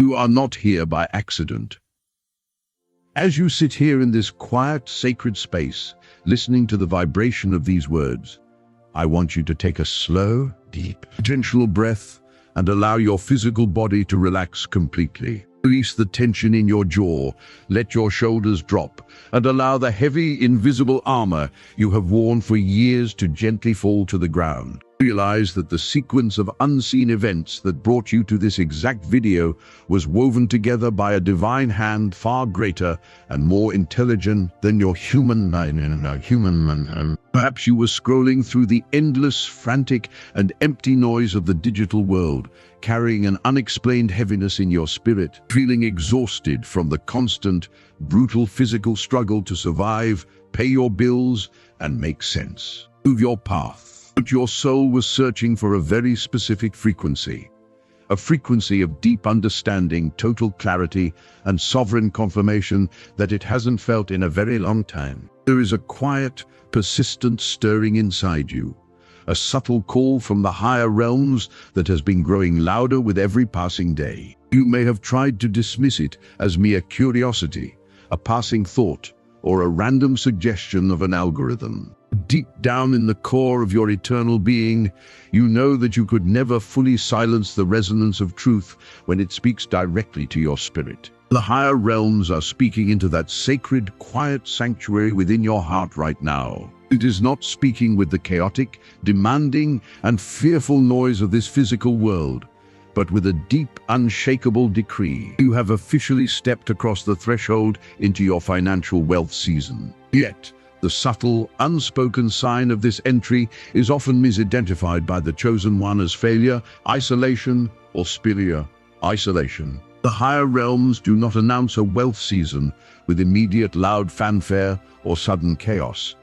You are not here by accident. As you sit here in this quiet, sacred space, listening to the vibration of these words, I want you to take a slow, deep, intentional breath and allow your physical body to relax completely. Release the tension in your jaw, let your shoulders drop, and allow the heavy, invisible armor you have worn for years to gently fall to the ground. Realize that the sequence of unseen events that brought you to this exact video was woven together by a divine hand far greater and more intelligent than your human mind. Perhaps you were scrolling through the endless, frantic, and empty noise of the digital world, carrying an unexplained heaviness in your spirit, feeling exhausted from the constant, brutal physical struggle to survive, pay your bills, and make sense. Move your path. But your soul was searching for a very specific frequency. A frequency of deep understanding, total clarity, and sovereign confirmation that it hasn't felt in a very long time. There is a quiet, persistent stirring inside you. A subtle call from the higher realms that has been growing louder with every passing day. You may have tried to dismiss it as mere curiosity, a passing thought, or a random suggestion of an algorithm. Deep down in the core of your eternal being, you know that you could never fully silence the resonance of truth when it speaks directly to your spirit. The higher realms are speaking into that sacred, quiet sanctuary within your heart right now. It is not speaking with the chaotic, demanding, and fearful noise of this physical world, but with a deep, unshakable decree. You have officially stepped across the threshold into your financial wealth season. Yet, the subtle, unspoken sign of this entry is often misidentified by the chosen one as failure, isolation, or spiritual isolation. The higher realms do not announce a wealth season with immediate loud fanfare or sudden chaos.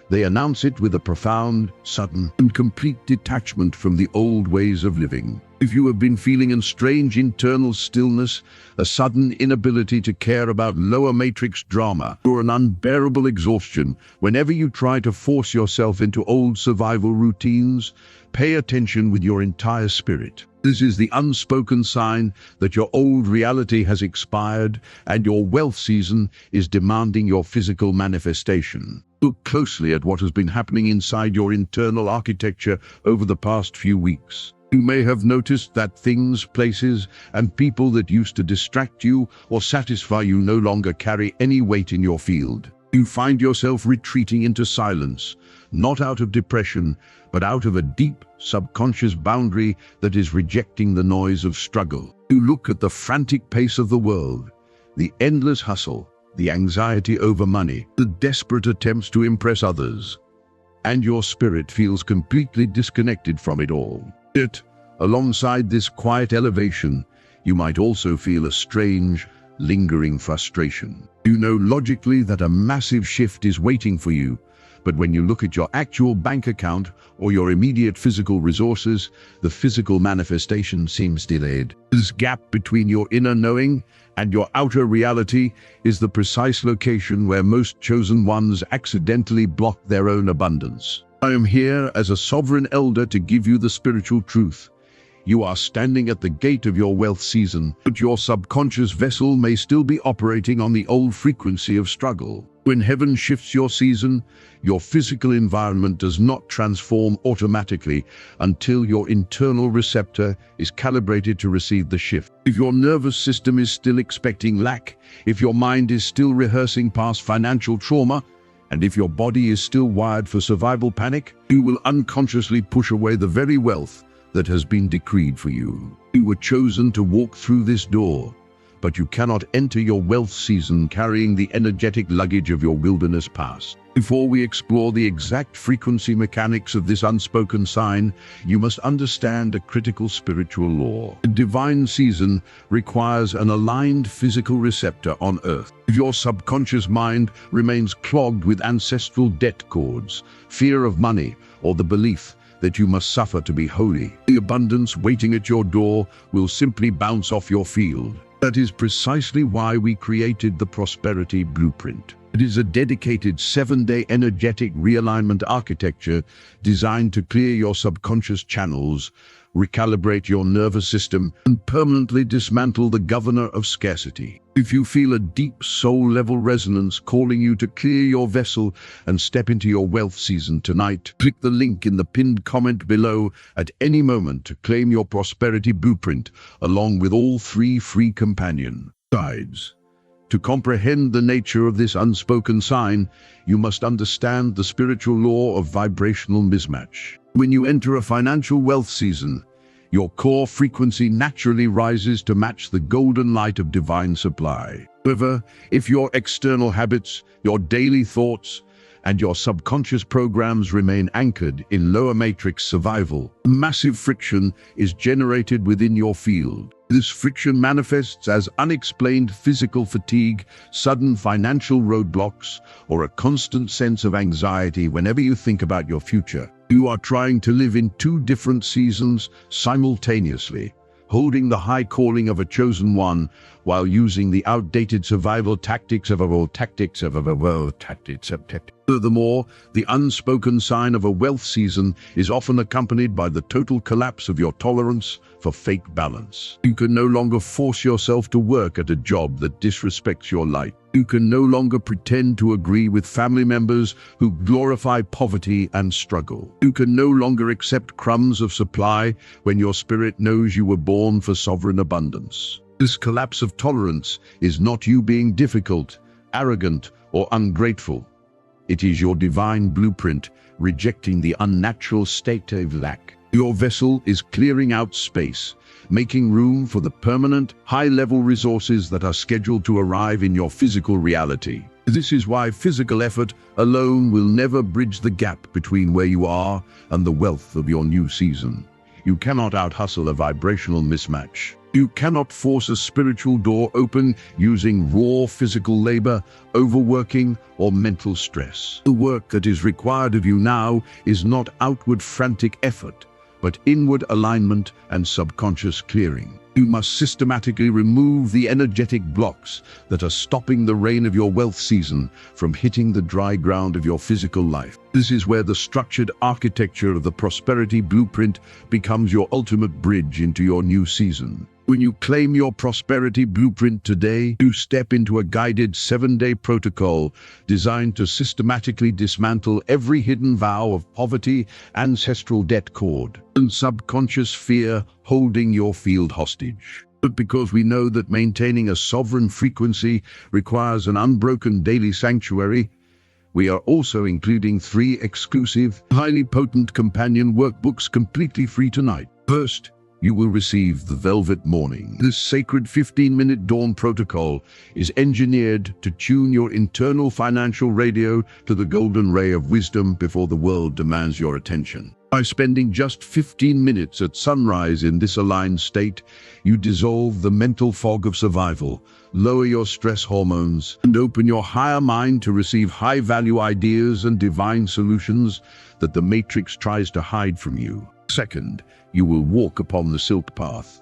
They announce it with a profound, sudden, and complete detachment from the old ways of living. If you have been feeling a strange internal stillness, a sudden inability to care about lower matrix drama, or an unbearable exhaustion whenever you try to force yourself into old survival routines, pay attention with your entire spirit. This is the unspoken sign that your old reality has expired and your wealth season is demanding your physical manifestation. Look closely at what has been happening inside your internal architecture over the past few weeks. You may have noticed that things, places, and people that used to distract you or satisfy you no longer carry any weight in your field. You find yourself retreating into silence, not out of depression, but out of a deep, subconscious boundary that is rejecting the noise of struggle. You look at the frantic pace of the world, the endless hustle, the anxiety over money, the desperate attempts to impress others, and your spirit feels completely disconnected from it all. Yet, alongside this quiet elevation, you might also feel a strange, lingering frustration. You know logically that a massive shift is waiting for you, but when you look at your actual bank account or your immediate physical resources, the physical manifestation seems delayed. This gap between your inner knowing and your outer reality is the precise location where most chosen ones accidentally block their own abundance. I am here as a sovereign elder to give you the spiritual truth. You are standing at the gate of your wealth season, but your subconscious vessel may still be operating on the old frequency of struggle. When heaven shifts your season, your physical environment does not transform automatically until your internal receptor is calibrated to receive the shift. If your nervous system is still expecting lack, if your mind is still rehearsing past financial trauma, and if your body is still wired for survival panic, you will unconsciously push away the very wealth that has been decreed for you. You were chosen to walk through this door, but you cannot enter your wealth season carrying the energetic luggage of your wilderness past. Before we explore the exact frequency mechanics of this unspoken sign, you must understand a critical spiritual law. A divine season requires an aligned physical receptor on Earth. If your subconscious mind remains clogged with ancestral debt cords, fear of money, or the belief that you must suffer to be holy, the abundance waiting at your door will simply bounce off your field. That is precisely why we created the Prosperity Blueprint. It is a dedicated 7-day energetic realignment architecture designed to clear your subconscious channels, recalibrate your nervous system, and permanently dismantle the governor of scarcity. If you feel a deep soul-level resonance calling you to clear your vessel and step into your wealth season tonight, click the link in the pinned comment below at any moment to claim your prosperity blueprint, along with all 3 free companion guides. To comprehend the nature of this unspoken sign, you must understand the spiritual law of vibrational mismatch. When you enter a financial wealth season, your core frequency naturally rises to match the golden light of divine supply. However, if your external habits, your daily thoughts, and your subconscious programs remain anchored in lower matrix survival, massive friction is generated within your field. This friction manifests as unexplained physical fatigue, sudden financial roadblocks, or a constant sense of anxiety whenever you think about your future. You are trying to live in 2 different seasons simultaneously, holding the high calling of a chosen one while using the outdated survival tactics of a world tactics. Furthermore, the unspoken sign of a wealth season is often accompanied by the total collapse of your tolerance for fake balance. You can no longer force yourself to work at a job that disrespects your life. You can no longer pretend to agree with family members who glorify poverty and struggle. You can no longer accept crumbs of supply when your spirit knows you were born for sovereign abundance. This collapse of tolerance is not you being difficult, arrogant, or ungrateful. It is your divine blueprint rejecting the unnatural state of lack. Your vessel is clearing out space, making room for the permanent, high-level resources that are scheduled to arrive in your physical reality. This is why physical effort alone will never bridge the gap between where you are and the wealth of your new season. You cannot out-hustle a vibrational mismatch. You cannot force a spiritual door open using raw physical labor, overworking, or mental stress. The work that is required of you now is not outward frantic effort, but inward alignment and subconscious clearing. You must systematically remove the energetic blocks that are stopping the rain of your wealth season from hitting the dry ground of your physical life. This is where the structured architecture of the prosperity blueprint becomes your ultimate bridge into your new season. When you claim your prosperity blueprint today, you step into a guided 7-day protocol designed to systematically dismantle every hidden vow of poverty, ancestral debt cord, and subconscious fear holding your field hostage. But because we know that maintaining a sovereign frequency requires an unbroken daily sanctuary, we are also including 3 exclusive, highly potent companion workbooks completely free tonight. First, you will receive the Velvet Morning. This sacred 15-minute dawn protocol is engineered to tune your internal financial radio to the golden ray of wisdom before the world demands your attention. By spending just 15 minutes at sunrise in this aligned state, you dissolve the mental fog of survival, lower your stress hormones, and open your higher mind to receive high-value ideas and divine solutions that the Matrix tries to hide from you. Second, you will walk upon the silk path.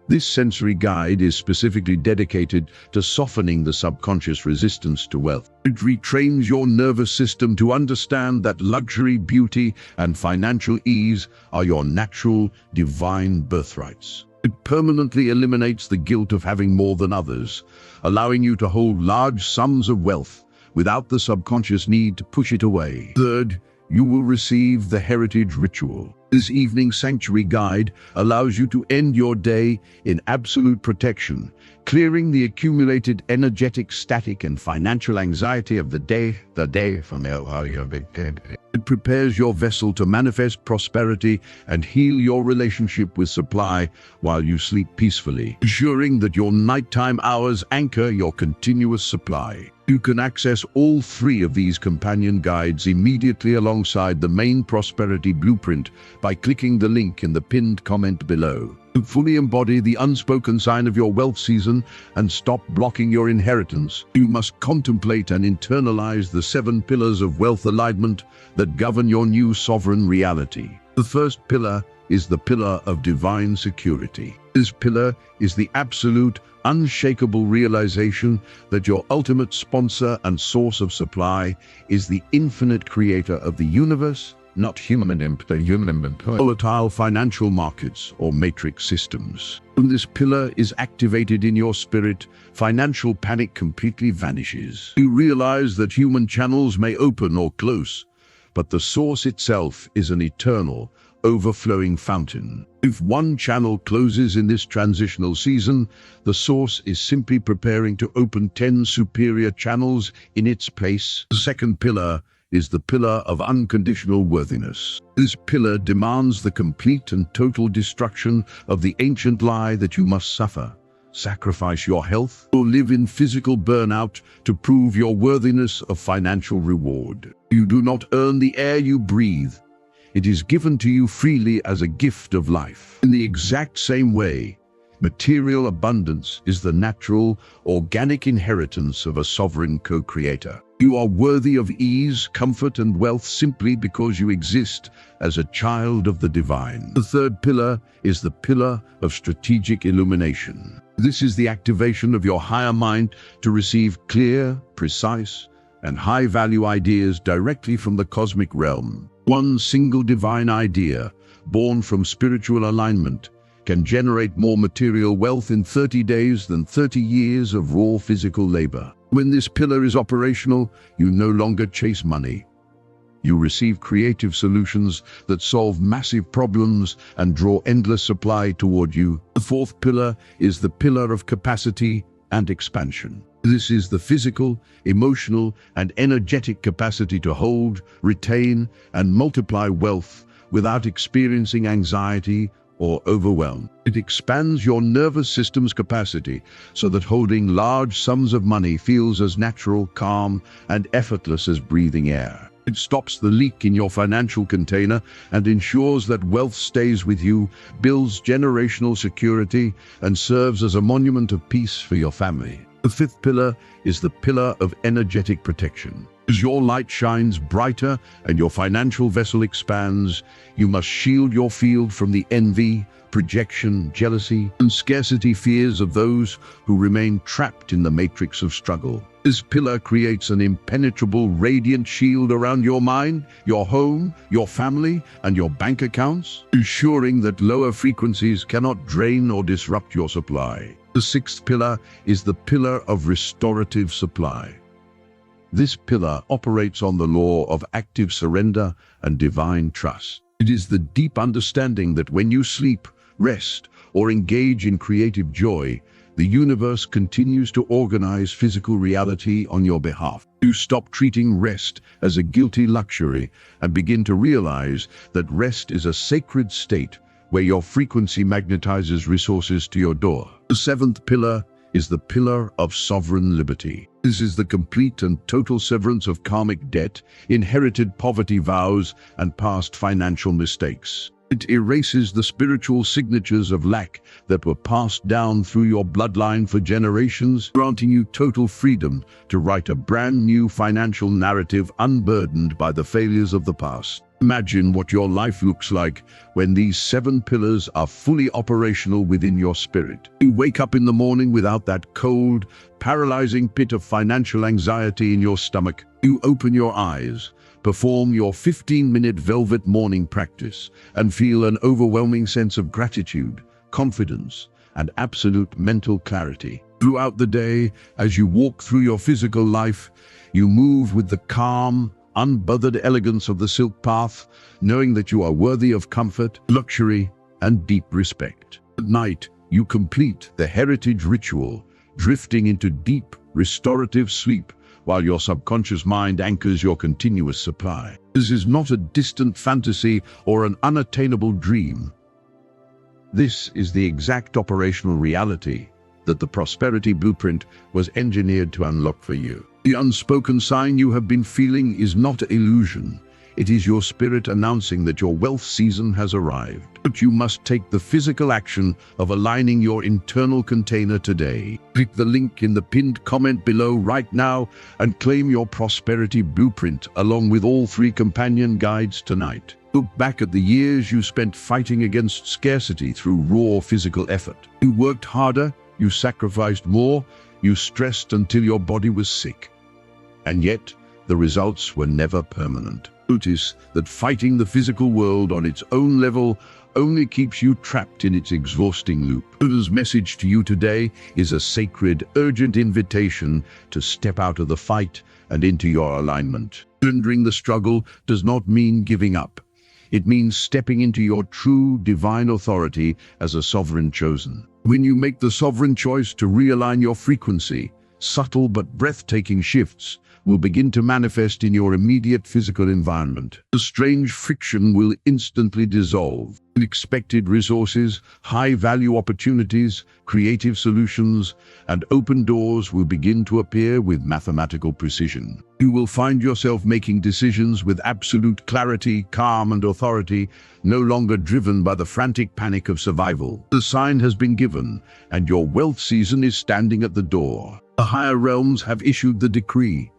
This sensory guide is specifically dedicated to softening the subconscious resistance to wealth. It retrains your nervous system to understand that luxury, beauty, and financial ease are your natural, divine birthrights. It permanently eliminates the guilt of having more than others, allowing you to hold large sums of wealth without the subconscious need to push it away. Third, you will receive the Heritage Ritual. This evening sanctuary guide allows you to end your day in absolute protection, clearing the accumulated energetic, static, and financial anxiety of the day from your It prepares your vessel to manifest prosperity and heal your relationship with supply while you sleep peacefully, ensuring that your nighttime hours anchor your continuous supply. You can access all 3 of these companion guides immediately alongside the main prosperity blueprint by clicking the link in the pinned comment below. To fully embody the unspoken sign of your wealth season and stop blocking your inheritance, you must contemplate and internalize the 7 pillars of wealth alignment that govern your new sovereign reality. The first pillar is the pillar of divine security. This pillar is the absolute, unshakable realization that your ultimate sponsor and source of supply is the infinite creator of the universe not volatile financial markets or matrix systems. When this pillar is activated in your spirit, financial panic completely vanishes. You realize that human channels may open or close, but the source itself is an eternal, overflowing fountain. If one channel closes in this transitional season, the source is simply preparing to open 10 superior channels in its place. The second pillar is the pillar of unconditional worthiness. This pillar demands the complete and total destruction of the ancient lie that you must suffer, sacrifice your health, or live in physical burnout to prove your worthiness of financial reward. You do not earn the air you breathe. It is given to you freely as a gift of life. In the exact same way, material abundance is the natural, organic inheritance of a sovereign co-creator. You are worthy of ease, comfort, and wealth simply because you exist as a child of the divine. The third pillar is the pillar of strategic illumination. This is the activation of your higher mind to receive clear, precise, and high-value ideas directly from the cosmic realm. One single divine idea, born from spiritual alignment, can generate more material wealth in 30 days than 30 years of raw physical labor. When this pillar is operational, you no longer chase money. You receive creative solutions that solve massive problems and draw endless supply toward you. The fourth pillar is the pillar of capacity and expansion. This is the physical, emotional, and energetic capacity to hold, retain, and multiply wealth without experiencing anxiety or overwhelm. It expands your nervous system's capacity so that holding large sums of money feels as natural, calm, and effortless as breathing air. It stops the leak in your financial container and ensures that wealth stays with you, builds generational security, and serves as a monument of peace for your family. The fifth pillar is the pillar of energetic protection. As your light shines brighter and your financial vessel expands, you must shield your field from the envy, projection, jealousy, and scarcity fears of those who remain trapped in the matrix of struggle. This pillar creates an impenetrable, radiant shield around your mind, your home, your family, and your bank accounts, ensuring that lower frequencies cannot drain or disrupt your supply. The sixth pillar is the pillar of restorative supply. This pillar operates on the law of active surrender and divine trust. It is the deep understanding that when you sleep, rest, or engage in creative joy, the universe continues to organize physical reality on your behalf. You stop treating rest as a guilty luxury and begin to realize that rest is a sacred state where your frequency magnetizes resources to your door. The seventh pillar is the pillar of sovereign liberty. This is the complete and total severance of karmic debt, inherited poverty vows, and past financial mistakes. It erases the spiritual signatures of lack that were passed down through your bloodline for generations, granting you total freedom to write a brand new financial narrative unburdened by the failures of the past. Imagine what your life looks like when these 7 pillars are fully operational within your spirit. You wake up in the morning without that cold, paralyzing pit of financial anxiety in your stomach. You open your eyes, perform your 15-minute velvet morning practice, and feel an overwhelming sense of gratitude, confidence, and absolute mental clarity. Throughout the day, as you walk through your physical life, you move with the calm, unbothered elegance of the silk path, knowing that you are worthy of comfort, luxury, and deep respect. At night, you complete the heritage ritual, drifting into deep, restorative sleep, while your subconscious mind anchors your continuous supply. This is not a distant fantasy or an unattainable dream. This is the exact operational reality that the prosperity blueprint was engineered to unlock for you. The unspoken sign you have been feeling is not illusion. It is your spirit announcing that your wealth season has arrived. But you must take the physical action of aligning your internal container today. Click the link in the pinned comment below right now and claim your prosperity blueprint along with all 3 companion guides tonight. Look back at the years you spent fighting against scarcity through raw physical effort. You worked harder, you sacrificed more, you stressed until your body was sick. And yet, the results were never permanent. Notice that fighting the physical world on its own level only keeps you trapped in its exhausting loop. Buddha's message to you today is a sacred, urgent invitation to step out of the fight and into your alignment. Surrendering the struggle does not mean giving up. It means stepping into your true divine authority as a sovereign chosen. When you make the sovereign choice to realign your frequency, subtle but breathtaking shifts will begin to manifest in your immediate physical environment. The strange friction will instantly dissolve. Unexpected resources, high-value opportunities, creative solutions, and open doors will begin to appear with mathematical precision. You will find yourself making decisions with absolute clarity, calm, and authority, no longer driven by the frantic panic of survival. The sign has been given, and your wealth season is standing at the door. The higher realms have issued the decree,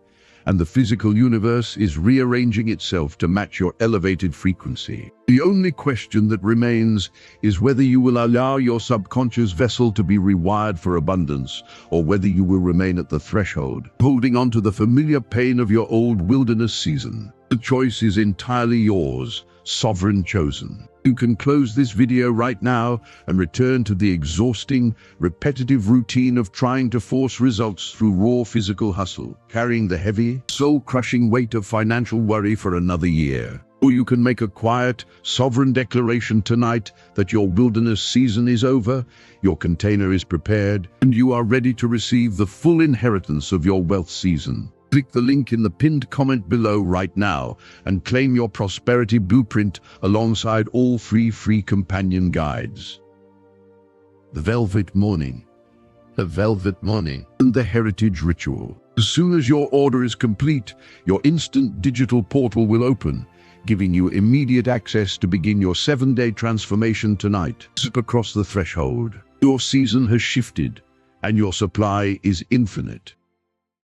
and the physical universe is rearranging itself to match your elevated frequency. The only question that remains is whether you will allow your subconscious vessel to be rewired for abundance, or whether you will remain at the threshold, holding on to the familiar pain of your old wilderness season. The choice is entirely yours, sovereign chosen. You can close this video right now and return to the exhausting, repetitive routine of trying to force results through raw physical hustle, carrying the heavy, soul-crushing weight of financial worry for another year. Or you can make a quiet, sovereign declaration tonight that your wilderness season is over, your container is prepared, and you are ready to receive the full inheritance of your wealth season. Click the link in the pinned comment below right now and claim your prosperity blueprint alongside all free companion guides. The Velvet Morning. The Velvet Morning and the Heritage Ritual. As soon as your order is complete, your instant digital portal will open, giving you immediate access to begin your 7-day transformation tonight. Zip across the threshold. Your season has shifted, and your supply is infinite.